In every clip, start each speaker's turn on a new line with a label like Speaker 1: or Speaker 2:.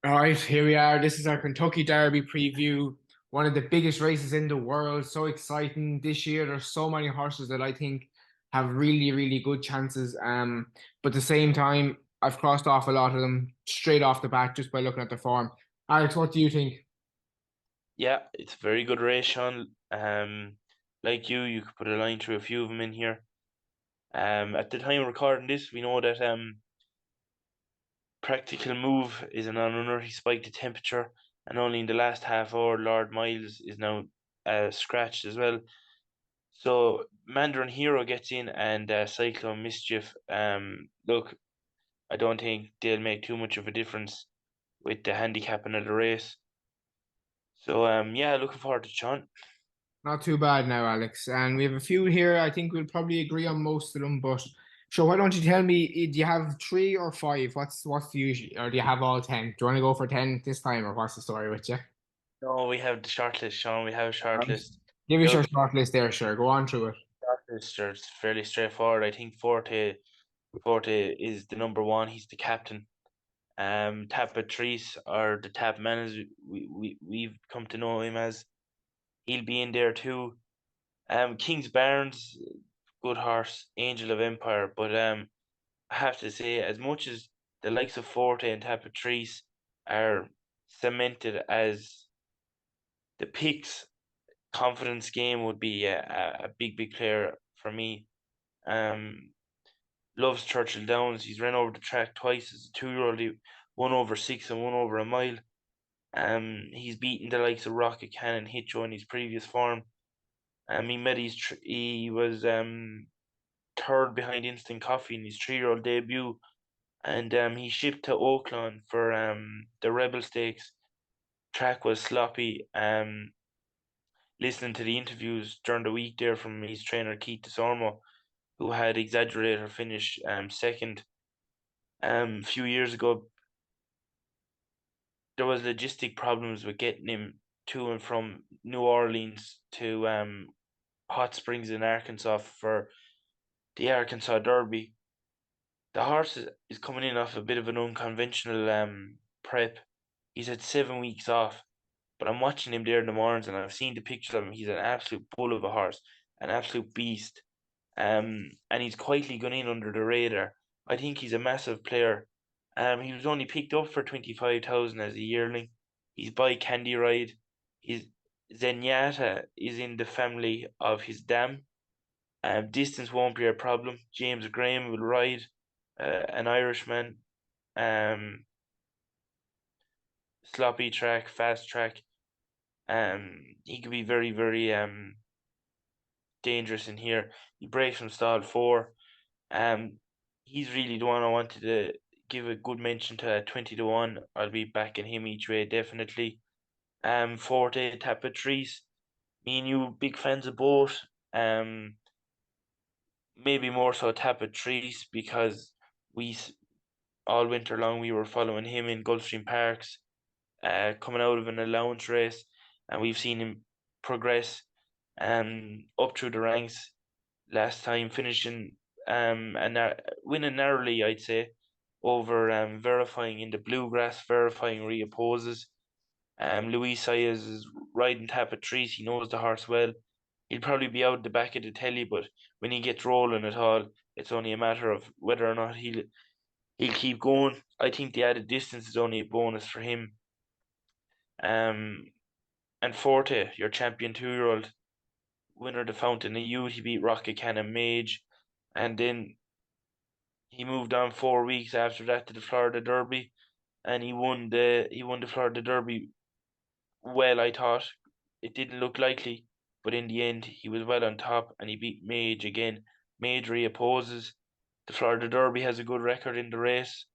Speaker 1: All right, here we are. This is our Kentucky Derby preview. One of the biggest races in the world. So exciting this year. There's so many horses that I think have really, really good chances. But at the same time, I've crossed off a lot of them straight off the bat just by looking at the form. Alex, what do you think?
Speaker 2: Yeah, it's a very good race, Sean. Like you could put a line through a few of them in here. At the time of recording this, we know that Practical Move is an on-runner. He spiked the temperature, and only in the last half hour, Lord Miles is now scratched as well. So Mandarin Hero gets in, and Cyclone Mischief. Look, I don't think they'll make too much of a difference with the handicapping of the race. So yeah, looking forward to Sean.
Speaker 1: Not too bad now, Alex. And we have a few here. I think we'll probably agree on most of them. But sure, why don't you tell me, do you have three or five? What's the usual, or do you have all 10? Do you want to go for 10 this time, or what's the story with you?
Speaker 2: No, we have the shortlist, Sean. We have a shortlist.
Speaker 1: Give us your
Speaker 2: Look,
Speaker 1: short list there, sure. Go on through it.
Speaker 2: shortlist are fairly straightforward. I think Forte is the number one. He's the captain. Tap Patrice or the Tap man as we've come to know him as. He'll be in there too. King's Barnes, good horse, Angel of Empire. But I have to say, as much as the likes of Forte and Tap Patrice are cemented as the picks, confidence game would be a big player for me. Um, loves Churchill Downs. He's ran over the track twice as a 2 year old. He won over 6 and won over a mile. He's beaten the likes of Rocket Cannon, Hitcho in his previous form. He was third behind Instant Coffee in his 3 year old debut, and he shipped to Oakland for the Rebel Stakes. Track was sloppy. Listening to the interviews during the week there from his trainer Keith DeSormo, who had exaggerated her finish second. A few years ago, there was logistic problems with getting him to and from New Orleans to Hot Springs in Arkansas for the Arkansas Derby. The horse is coming in off a bit of an unconventional prep. He's had 7 weeks off, but I'm watching him there in the mornings and I've seen the pictures of him. He's an absolute bull of a horse, an absolute beast. And he's quietly gone in under the radar. I think he's a massive player. He was only picked up for 25,000 as a yearling. He's by Candy Ride. His Zenyatta is in the family of his dam. Distance won't be a problem. James Graham will ride, an Irishman. Um, sloppy track, fast track. He could be very dangerous in here. He breaks from stall four. Um, he's really the one I wanted to give a good mention to at 20 to 1. I'll be backing him each way, definitely. Forte, Tapatrice, me and you big fans of both. Maybe more so Tapatrice because we all winter long we were following him in Gulfstream Parks, coming out of an allowance race, and we've seen him progress up through the ranks. Last time finishing and winning narrowly, I'd say, over verifying in the bluegrass, verifying reopposes. Luis Saez is riding Tapatrice. He knows the horse well. He'll probably be out the back of the telly, but when he gets rolling at all, it's only a matter of whether or not he'll keep going. I think the added distance is only a bonus for him. Um, and Forte, your champion 2 year old, winner of the Fountain of Youth, he beat Rocket Cannon Mage, and then he moved on 4 weeks after that to the Florida Derby, and he won the Florida Derby well. I thought it didn't look likely, but in the end he was well on top, and he beat Mage again. Mage reopposes. The Florida Derby has a good record in the race.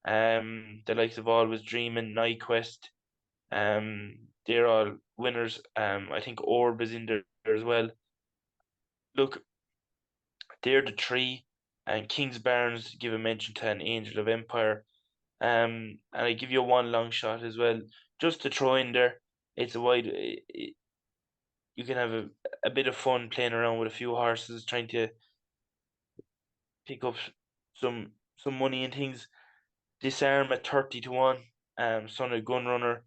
Speaker 2: The likes of Always Dreaming, Nyquist, they're all winners. I think Orb is in there as well. Look, they're the three, and King's Barnes give a mention to an Angel of Empire. And I give you one long shot as well, just to throw in there. It's a wide. You can have a bit of fun playing around with a few horses, trying to pick up some money and things. Disarm at 30 to 1. son of Gunrunner.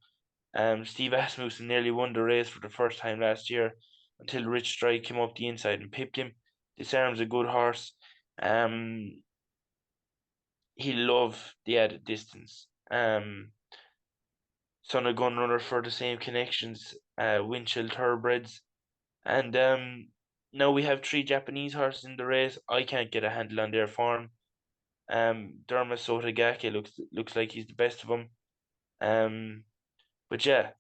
Speaker 2: Steve Asmussen nearly won the race for the first time last year until Rich Strike came up the inside and pipped him. Disarm's a good horse. He loved the added distance. Son of Gunrunner for the same connections, Winchell Thoroughbreds. And now we have 3 Japanese horses in the race. I can't get a handle on their form. Derma Sotogake looks like he's the best of them. But yeah,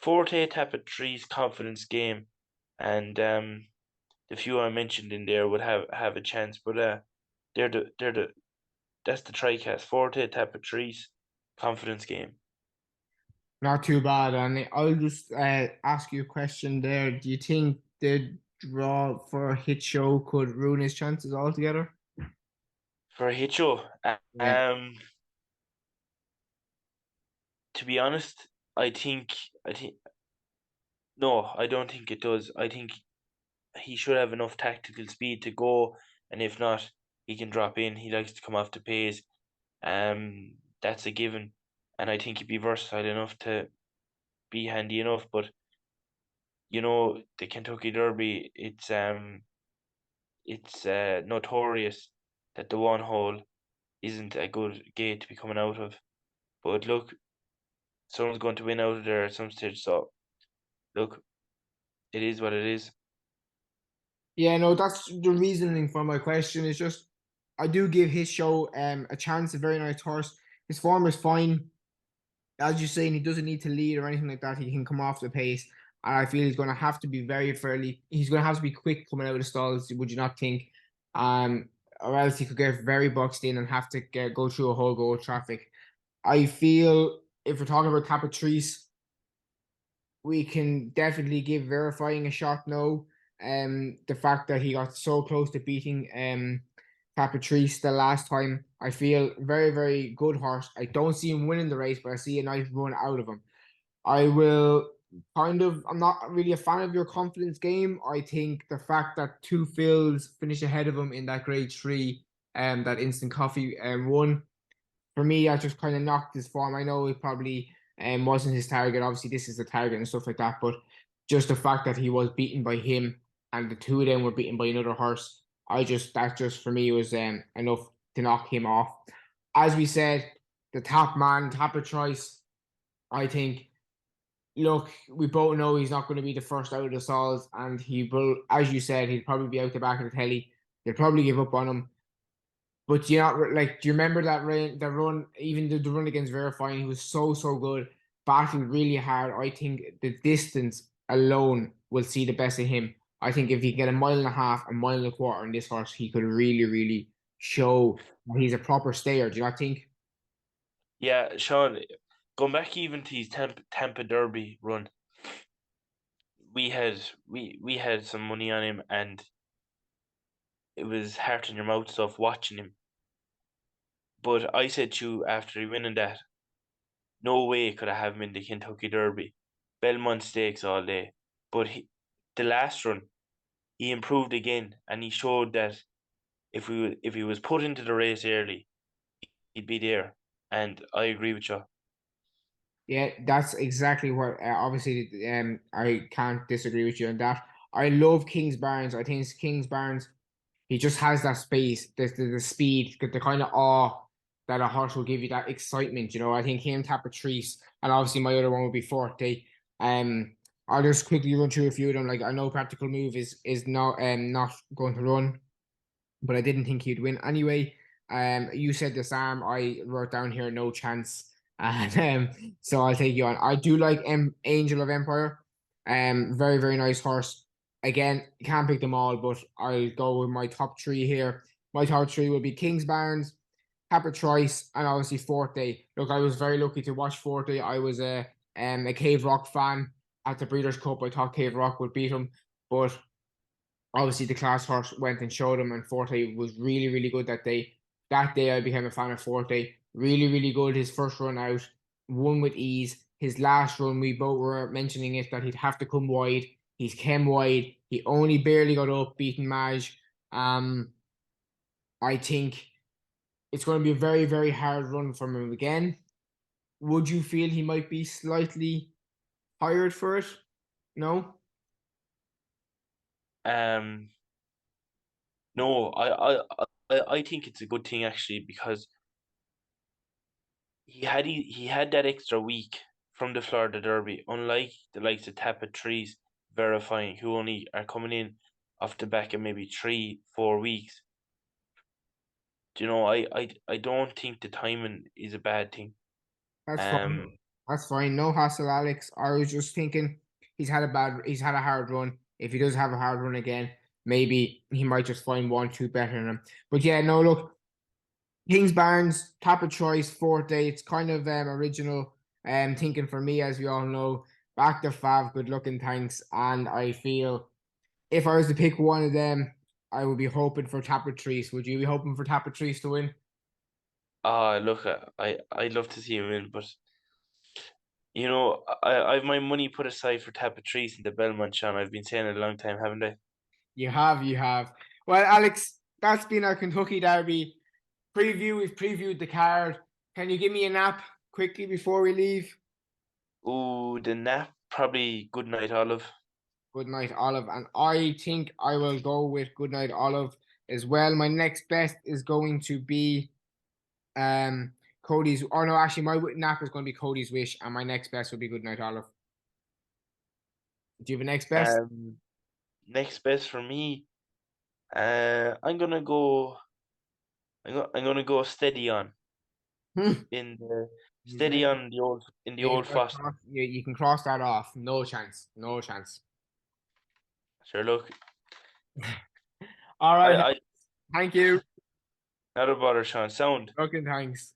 Speaker 2: Forte Tapit Three's confidence game, and the few I mentioned in there would have a chance. But that's the TriCast. Forte Tapit Three's confidence game.
Speaker 1: Not too bad. And I'll just ask you a question there. Do you think the draw for a hit show could ruin his chances altogether?
Speaker 2: For a hit show,
Speaker 1: Yeah.
Speaker 2: to be honest, I think no, I don't think it does. I think he should have enough tactical speed to go, and if not, he can drop in. He likes to come off the pace. That's a given, and I think he'd be versatile enough to be handy enough. But the Kentucky Derby, it's notorious that the one hole isn't a good gate to be coming out of. But look, someone's going to win out of there at some stage. So look, it is what it is.
Speaker 1: Yeah, no, that's the reasoning for my question. It's just I do give his show a chance, a very nice horse. His form is fine. As you're saying, he doesn't need to lead or anything like that. He can come off the pace. And I feel he's going to have to be he's going to have to be quick coming out of the stalls, would you not think? Or else he could get very boxed in and have to go through a whole go of traffic. I feel if we're talking about Capatrice, we can definitely give verifying a shot now. The fact that he got so close to beating Capatrice the last time, I feel very, very good horse. I don't see him winning the race, but I see a nice run out of him. I will I'm not really a fan of your confidence game. I think the fact that two Phils finish ahead of him in that grade three, that instant coffee won, for me, that just kind of knocked his form. I know it probably wasn't his target. Obviously, this is the target and stuff like that. But just the fact that he was beaten by him and the two of them were beaten by another horse, that just for me was enough to knock him off. As we said, the top man, top of choice, I think. Look, we both know he's not going to be the first out of the stalls, and he will, as you said, he'll probably be out the back of the telly. They'll probably give up on him. But do you remember that run, even the run against Verifying, he was so good, battled really hard. I think the distance alone will see the best of him. I think if he can get a mile and a half, a mile and a quarter in this horse, he could really show that he's a proper stayer. Do you not think?
Speaker 2: Yeah, Sean, going back even to his Tampa Derby run, we had some money on him, and it was heart in your mouth stuff watching him. But I said to you after he winning that, no way could I have him in the Kentucky Derby. Belmont Stakes all day. But the last run, he improved again, and he showed that if he was put into the race early, he'd be there. And I agree with you.
Speaker 1: Yeah, that's exactly what. Obviously, I can't disagree with you on that. I love Kingsbarns. I think Kingsbarns. He just has that space, the speed, the kind of awe that a horse will give you, that excitement. I think him, Patrice, and obviously my other one would be Forte. I'll just quickly run through a few of them. Like I know Practical Move is not going to run, but I didn't think he'd win anyway. You said Disarm. I wrote down here no chance, and so I'll take you on. I do like Angel of Empire. Very nice horse. Again, can't pick them all, but I'll go with my top three here. My top three will be Kingsbarns, Capatrice, and obviously Forte. Look, I was very lucky to watch Forte. I was a Cave Rock fan at the Breeders' Cup. I thought Cave Rock would beat him, but obviously the class horse went and showed him, and Forte was really good that day. That day I became a fan of Forte. Really good. His first run out, won with ease. His last run, we both were mentioning it that he'd have to come wide. He's came wide. He only barely got up, beating Maj. I think it's going to be a very hard run from him again. would you feel he might be slightly hired for it? No?
Speaker 2: Um, no, I think it's a good thing actually because he had that extra week from the Florida Derby, unlike the likes of Tapit Trees verifying who only are coming in off the back of maybe 3-4 weeks. Do you know, I don't think the timing is a bad thing.
Speaker 1: That's fine.
Speaker 2: Um,
Speaker 1: That's fine. No hassle, Alex. I was just thinking he's had a hard run. If he does have a hard run again, maybe he might just find one, two better than him. But yeah, no, look, Kings Barnes, top of choice, fourth day. It's kind of original thinking for me, as we all know. Back to Fav, good looking, thanks. And I feel if I was to pick one of them, I would be hoping for Tapatrice. Would you be hoping for Tapatrice to win?
Speaker 2: look, I'd love to see him in, but you know, I've my money put aside for Tapatrice and the Belmont, Sean. I've been saying it a long time, haven't I?
Speaker 1: You have, you have. Well, Alex, that's been our Kentucky Derby preview. We've previewed the card. Can you give me a nap quickly before we leave?
Speaker 2: Ooh, the nap, probably Good Night Olive.
Speaker 1: Good night, Olive. And I think I will go with Good night, Olive as well. My next best is going to be Cody's. Oh no, actually, my nap is going to be Cody's Wish, and my next best will be Good night, Olive. Do you have a next best?
Speaker 2: Um, Next best for me. I'm gonna go. I'm gonna go steady on
Speaker 1: Hmm.
Speaker 2: in the
Speaker 1: Yeah,
Speaker 2: steady on the old Foster.
Speaker 1: you can cross that off. No chance. No chance.
Speaker 2: Sure, look,
Speaker 1: All right.
Speaker 2: I
Speaker 1: Thank you.
Speaker 2: not a bother, Sean. Sound.
Speaker 1: Okay, thanks.